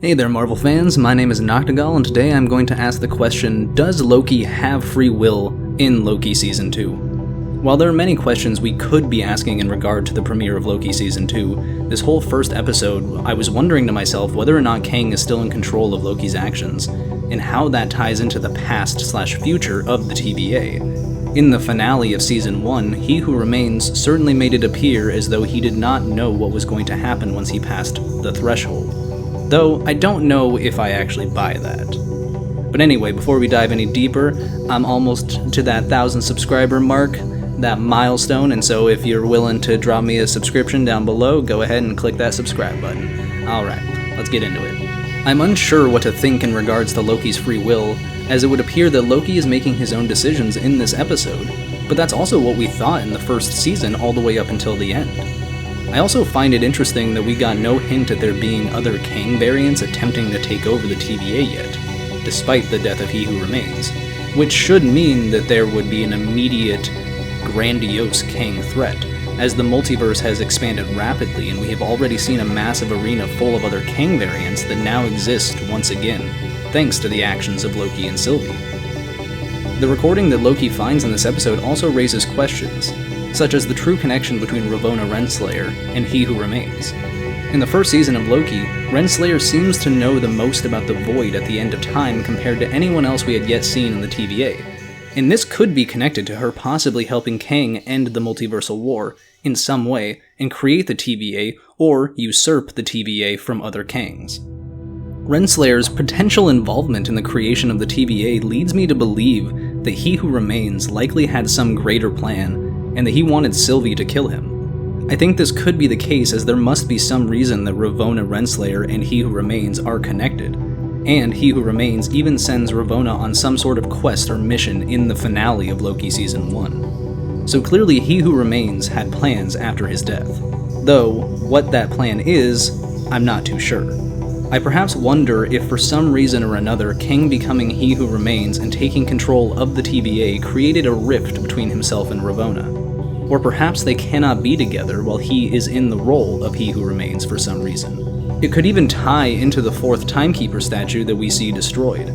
Hey there, Marvel fans, my name is Noctugal, and today I'm going to ask the question, does Loki have free will in Loki Season 2? While there are many questions we could be asking in regard to the premiere of Loki Season 2, this whole first episode, I was wondering to myself whether or not Kang is still in control of Loki's actions, and how that ties into the past/future of the TVA. In the finale of Season 1, He Who Remains certainly made it appear as though he did not know what was going to happen once he passed the threshold. Though, I don't know if I actually buy that. But anyway, before we dive any deeper, I'm almost to that 1,000 subscriber mark, that milestone, and so if you're willing to drop me a subscription down below, go ahead and click that subscribe button. Alright, let's get into it. I'm unsure what to think in regards to Loki's free will, as it would appear that Loki is making his own decisions in this episode, but that's also what we thought in the first season all the way up until the end. I also find it interesting that we got no hint at there being other Kang variants attempting to take over the TVA yet, despite the death of He Who Remains, which should mean that there would be an immediate, grandiose Kang threat, as the multiverse has expanded rapidly and we have already seen a massive arena full of other Kang variants that now exist once again, thanks to the actions of Loki and Sylvie. The recording that Loki finds in this episode also raises questions, such as the true connection between Ravonna Renslayer and He Who Remains. In the first season of Loki, Renslayer seems to know the most about the Void at the end of time compared to anyone else we had yet seen in the TVA, and this could be connected to her possibly helping Kang end the multiversal war in some way and create the TVA or usurp the TVA from other Kangs. Renslayer's potential involvement in the creation of the TVA leads me to believe that He Who Remains likely had some greater plan and that he wanted Sylvie to kill him. I think this could be the case as there must be some reason that Ravonna Renslayer and He Who Remains are connected, and He Who Remains even sends Ravonna on some sort of quest or mission in the finale of Loki Season 1. So clearly He Who Remains had plans after his death, though what that plan is, I'm not too sure. I perhaps wonder if for some reason or another Kang becoming He Who Remains and taking control of the TVA created a rift between himself and Ravonna. Or perhaps they cannot be together while he is in the role of He Who Remains for some reason. It could even tie into the fourth Timekeeper statue that we see destroyed,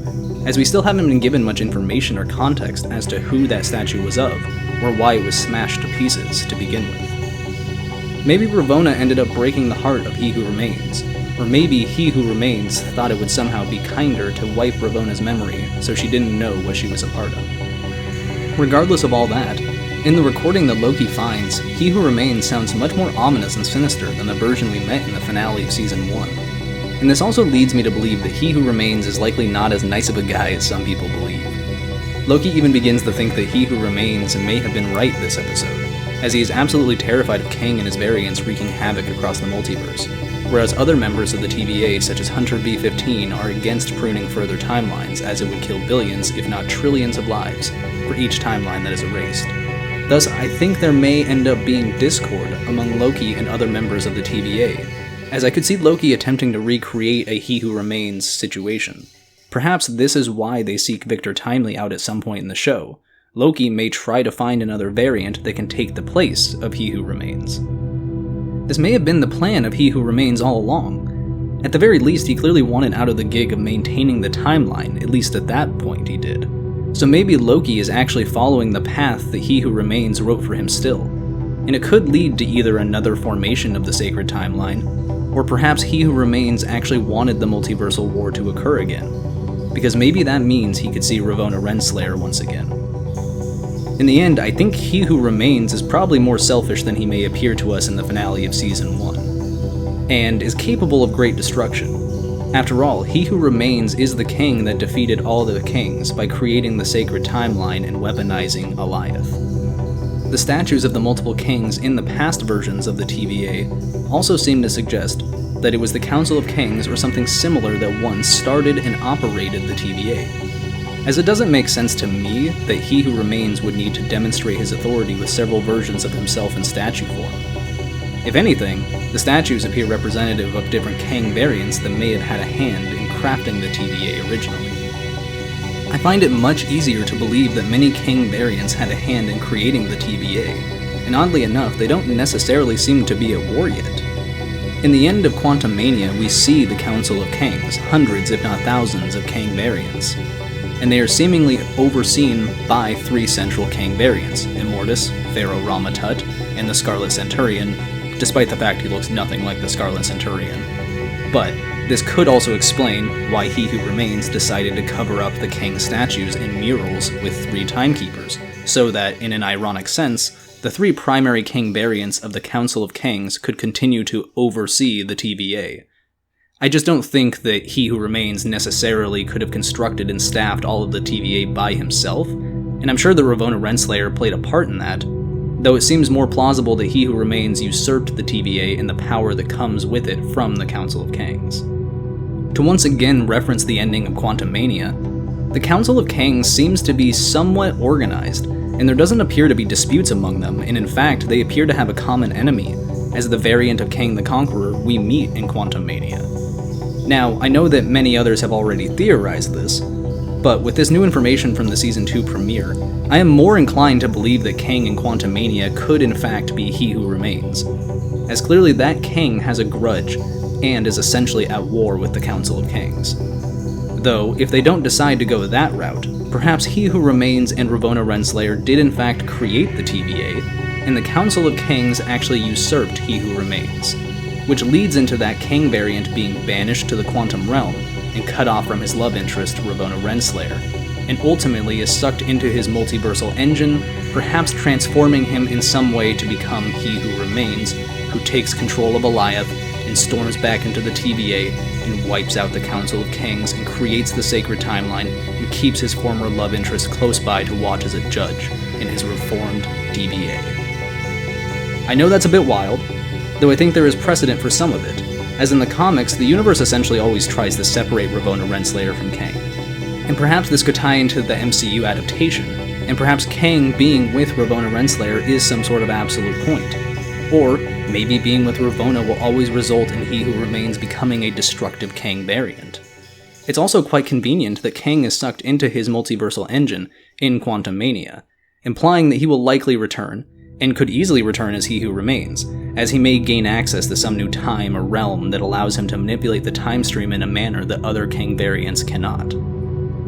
as we still haven't been given much information or context as to who that statue was of, or why it was smashed to pieces to begin with. Maybe Ravonna ended up breaking the heart of He Who Remains, or maybe He Who Remains thought it would somehow be kinder to wipe Ravonna's memory so she didn't know what she was a part of. Regardless of all that, in the recording that Loki finds, He Who Remains sounds much more ominous and sinister than the version we met in the finale of Season 1. And this also leads me to believe that He Who Remains is likely not as nice of a guy as some people believe. Loki even begins to think that He Who Remains may have been right this episode, as he is absolutely terrified of Kang and his variants wreaking havoc across the multiverse, whereas other members of the TVA such as Hunter B-15 are against pruning further timelines as it would kill billions, if not trillions of lives, for each timeline that is erased. Thus, I think there may end up being discord among Loki and other members of the TVA, as I could see Loki attempting to recreate a He Who Remains situation. Perhaps this is why they seek Victor Timely out at some point in the show. Loki may try to find another variant that can take the place of He Who Remains. This may have been the plan of He Who Remains all along. At the very least, he clearly wanted out of the gig of maintaining the timeline, at least at that point he did. So maybe Loki is actually following the path that He Who Remains wrote for him still, and it could lead to either another formation of the sacred timeline, or perhaps He Who Remains actually wanted the multiversal war to occur again, because maybe that means he could see Ravonna Renslayer once again. In the end, I think He Who Remains is probably more selfish than he may appear to us in the finale of Season 1, and is capable of great destruction. After all, He Who Remains is the Kang that defeated all the Kangs by creating the sacred timeline and weaponizing Alioth. The statues of the multiple Kangs in the past versions of the TVA also seem to suggest that it was the Council of Kangs or something similar that once started and operated the TVA. As it doesn't make sense to me that He Who Remains would need to demonstrate his authority with several versions of himself in statue form. If anything, the statues appear representative of different Kang variants that may have had a hand in crafting the TVA originally. I find it much easier to believe that many Kang variants had a hand in creating the TVA, and oddly enough, they don't necessarily seem to be at war yet. In the end of Quantumania, we see the Council of Kangs, hundreds if not thousands of Kang variants, and they are seemingly overseen by 3 central Kang variants, Immortus, Pharaoh Rama-Tut, and the Scarlet Centurion, despite the fact he looks nothing like the Scarlet Centurion. But this could also explain why He Who Remains decided to cover up the Kang statues and murals with 3 timekeepers, so that, in an ironic sense, the 3 primary Kang variants of the Council of Kangs could continue to oversee the TVA. I just don't think that He Who Remains necessarily could have constructed and staffed all of the TVA by himself, and I'm sure that Ravonna Renslayer played a part in that, though it seems more plausible that He Who Remains usurped the TVA and the power that comes with it from the Council of Kangs. To once again reference the ending of Quantumania, the Council of Kangs seems to be somewhat organized, and there doesn't appear to be disputes among them, and in fact they appear to have a common enemy, as the variant of Kang the Conqueror we meet in Quantumania. Now, I know that many others have already theorized this, but with this new information from the Season 2 premiere, I am more inclined to believe that Kang in Quantumania could in fact be He Who Remains, as clearly that Kang has a grudge and is essentially at war with the Council of Kangs. Though, if they don't decide to go that route, perhaps He Who Remains and Ravonna Renslayer did in fact create the TVA, and the Council of Kangs actually usurped He Who Remains, which leads into that Kang variant being banished to the Quantum Realm and cut off from his love interest, Ravonna Renslayer, and ultimately is sucked into his multiversal engine, perhaps transforming him in some way to become He Who Remains, who takes control of Alioth and storms back into the TVA and wipes out the Council of Kangs and creates the sacred timeline and keeps his former love interest close by to watch as a judge in his reformed TVA. I know that's a bit wild, though I think there is precedent for some of it, as in the comics, the universe essentially always tries to separate Ravonna Renslayer from Kang. And perhaps this could tie into the MCU adaptation, and perhaps Kang being with Ravonna Renslayer is some sort of absolute point. Or maybe being with Ravonna will always result in He Who Remains becoming a destructive Kang variant. It's also quite convenient that Kang is sucked into his multiversal engine in Quantumania, implying that he will likely return, and could easily return as He Who Remains, as he may gain access to some new time or realm that allows him to manipulate the time stream in a manner that other Kang variants cannot.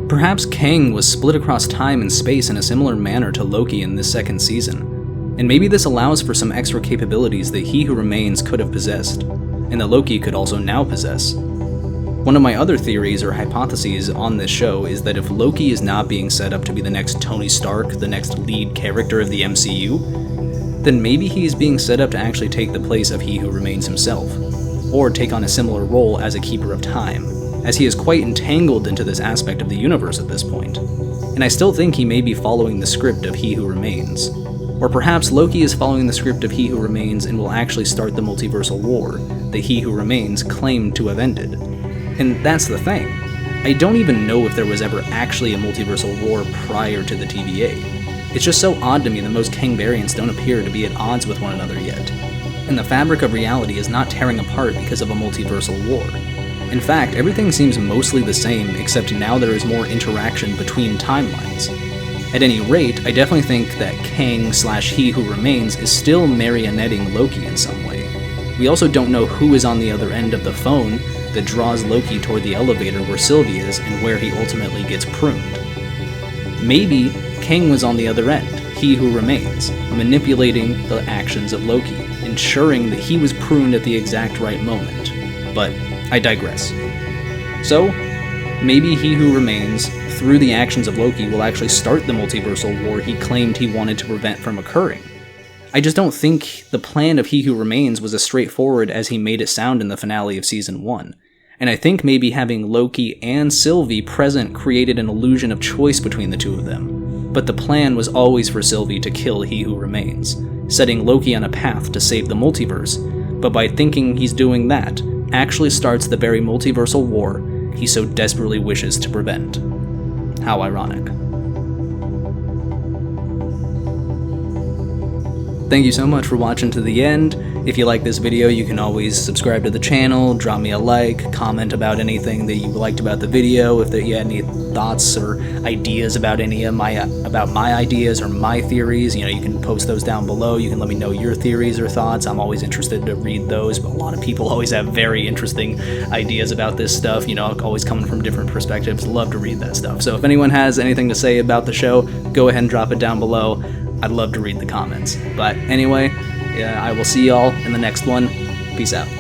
Perhaps Kang was split across time and space in a similar manner to Loki in this second season, and maybe this allows for some extra capabilities that He Who Remains could have possessed, and that Loki could also now possess. One of my other theories or hypotheses on this show is that if Loki is not being set up to be the next Tony Stark, the next lead character of the MCU, then maybe he is being set up to actually take the place of He Who Remains himself, or take on a similar role as a Keeper of Time, as he is quite entangled into this aspect of the universe at this point. And I still think he may be following the script of He Who Remains. Or perhaps Loki is following the script of He Who Remains and will actually start the multiversal war that He Who Remains claimed to have ended. And that's the thing. I don't even know if there was ever actually a multiversal war prior to the TVA. It's just so odd to me that most Kang variants don't appear to be at odds with one another yet. And the fabric of reality is not tearing apart because of a multiversal war. In fact, everything seems mostly the same, except now there is more interaction between timelines. At any rate, I definitely think that Kang/He Who Remains is still marionetting Loki in some way. We also don't know who is on the other end of the phone that draws Loki toward the elevator where Sylvie is and where he ultimately gets pruned. Maybe Kang was on the other end, He Who Remains, manipulating the actions of Loki, ensuring that he was pruned at the exact right moment. But I digress. So, maybe He Who Remains, through the actions of Loki, will actually start the multiversal war he claimed he wanted to prevent from occurring. I just don't think the plan of He Who Remains was as straightforward as he made it sound in the finale of Season 1, and I think maybe having Loki and Sylvie present created an illusion of choice between the two of them, but the plan was always for Sylvie to kill He Who Remains, setting Loki on a path to save the multiverse, but by thinking he's doing that, actually starts the very multiversal war he so desperately wishes to prevent. How ironic. Thank you so much for watching to the end. If you like this video, you can always subscribe to the channel, drop me a like, comment about anything that you liked about the video, if you had any thoughts or ideas about any of my ideas or my theories, you can post those down below. You can let me know your theories or thoughts. I'm always interested to read those, but a lot of people always have very interesting ideas about this stuff, always coming from different perspectives. Love to read that stuff. So if anyone has anything to say about the show, go ahead and drop it down below. I'd love to read the comments. But anyway, I will see y'all in the next one. Peace out.